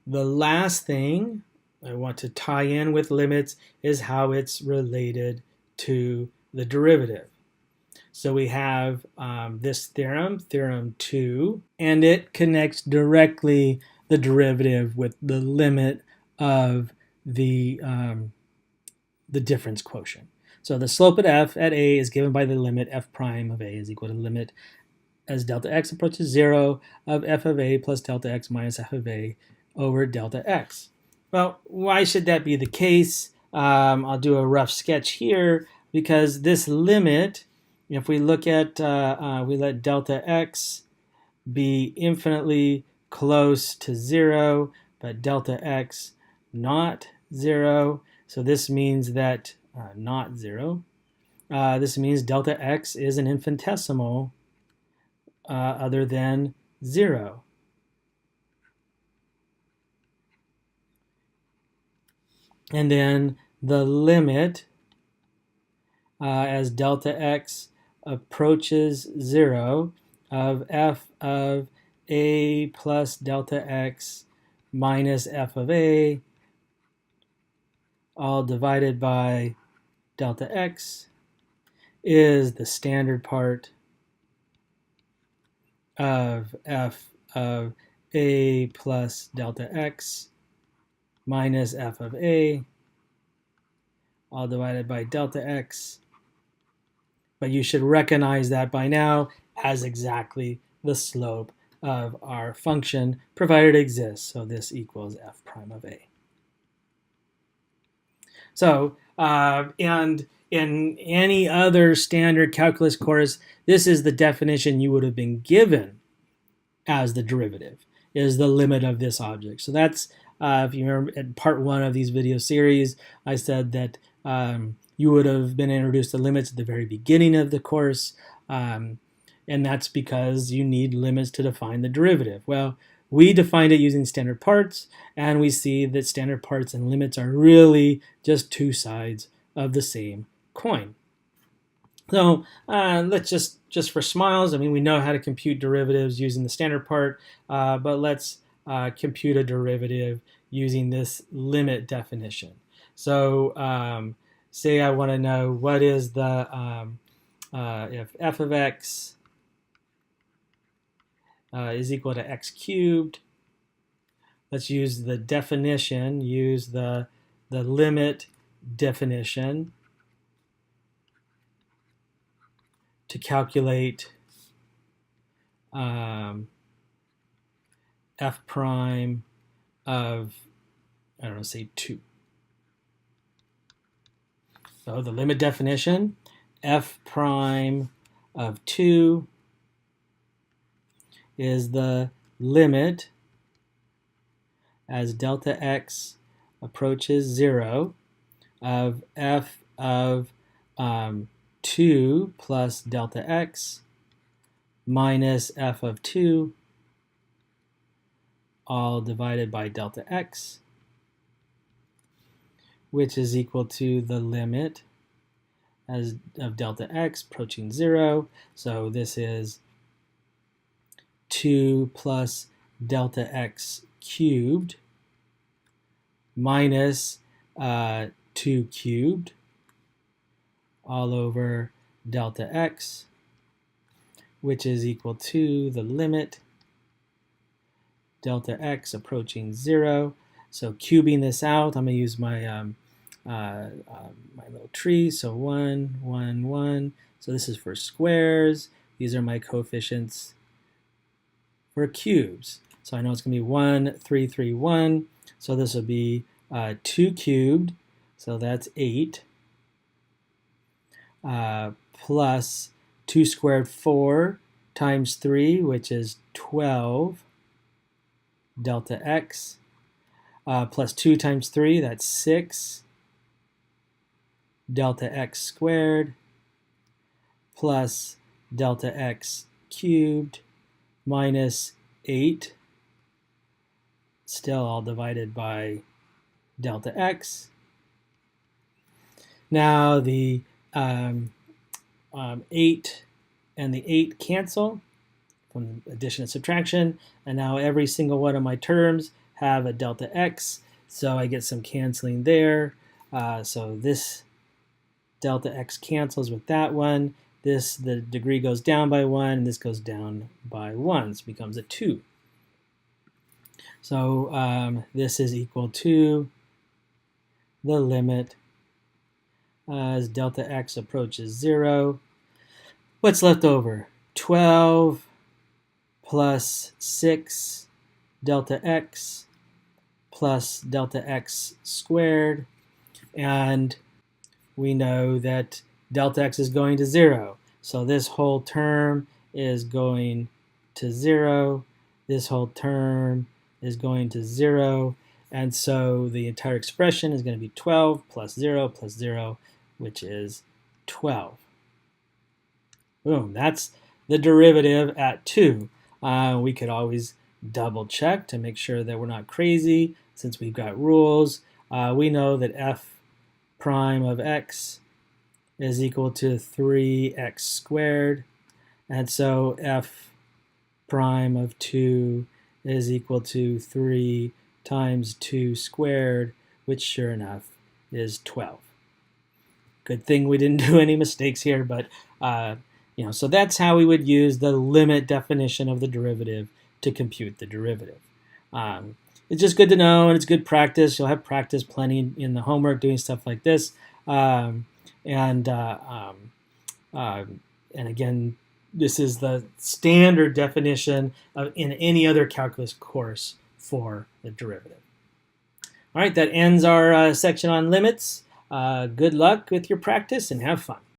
The last thing I want to tie in with limits is how it's related to the derivative. So we have this theorem, theorem 2, and it connects directly the derivative with the limit of the difference quotient. So the slope at f at a is given by the limit f prime of a is equal to the limit as delta x approaches 0 of f of a plus delta x minus f of a over delta x. Well, why should that be the case? I'll do a rough sketch here because this limit, if we look at, we let delta x be infinitely close to 0, but delta x not 0. So this means that not 0. This means delta x is an infinitesimal other than 0. And then the limit as delta x approaches 0 of f of a plus delta x minus f of a, all divided by delta x, is the standard part of f of a plus delta x minus f of a, all divided by delta x. But you should recognize that by now as exactly the slope of our function, provided it exists. So this equals f prime of a. So, and in any other standard calculus course, this is the definition you would have been given as the derivative, is the limit of this object. So that's, if you remember in part 1 of these video series, I said that you would have been introduced to limits at the very beginning of the course, and that's because you need limits to define the derivative. Well, we defined it using standard parts, and we see that standard parts and limits are really just two sides of the same coin. So let's just for smiles, I mean, we know how to compute derivatives using the standard part, but let's compute a derivative using this limit definition. So say I want to know what is the, if f of x is equal to x cubed, let's use the definition, use the limit definition to calculate f prime of, I don't know, say 2. So the limit definition, f prime of 2 is the limit as delta x approaches 0 of f of 2 plus delta x minus f of 2, all divided by delta x, which is equal to the limit as of delta x approaching 0. So this is 2 plus delta x cubed minus 2 cubed all over delta x, which is equal to the limit delta x approaching 0. So cubing this out, I'm going to use my my little tree. So 1, 1, 1. So this is for squares. These are my coefficients for cubes. So I know it's going to be 1, 3, 3, 1. So this will be 2 cubed. So that's 8. Plus 2 squared 4 times 3, which is 12 delta x, plus 2 times 3, that's 6 delta x squared, plus delta x cubed minus 8, still all divided by delta x. Now the 8 and the 8 cancel from addition and subtraction, and now every single one of my terms have a delta x, so I get some canceling there. So this delta x cancels with that one. The degree goes down by 1, and this goes down by 1. So it becomes a 2. So this is equal to the limit as delta x approaches 0. What's left over? 12 plus 6 delta x plus delta x squared. And we know that delta x is going to 0. So this whole term is going to 0. This whole term is going to 0. And so the entire expression is going to be 12 plus 0 plus 0, which is 12. Boom, that's the derivative at 2. We could always double check to make sure that we're not crazy since we've got rules. We know that f prime of x is equal to 3x squared. And so f prime of 2 is equal to 3 times 2 squared, which sure enough is 12. Good thing we didn't do any mistakes here, but so that's how we would use the limit definition of the derivative to compute the derivative. It's just good to know, and it's good practice. You'll have practice plenty in the homework doing stuff like this. And again, this is the standard definition in any other calculus course for the derivative. All right, that ends our section on limits. Good luck with your practice and have fun.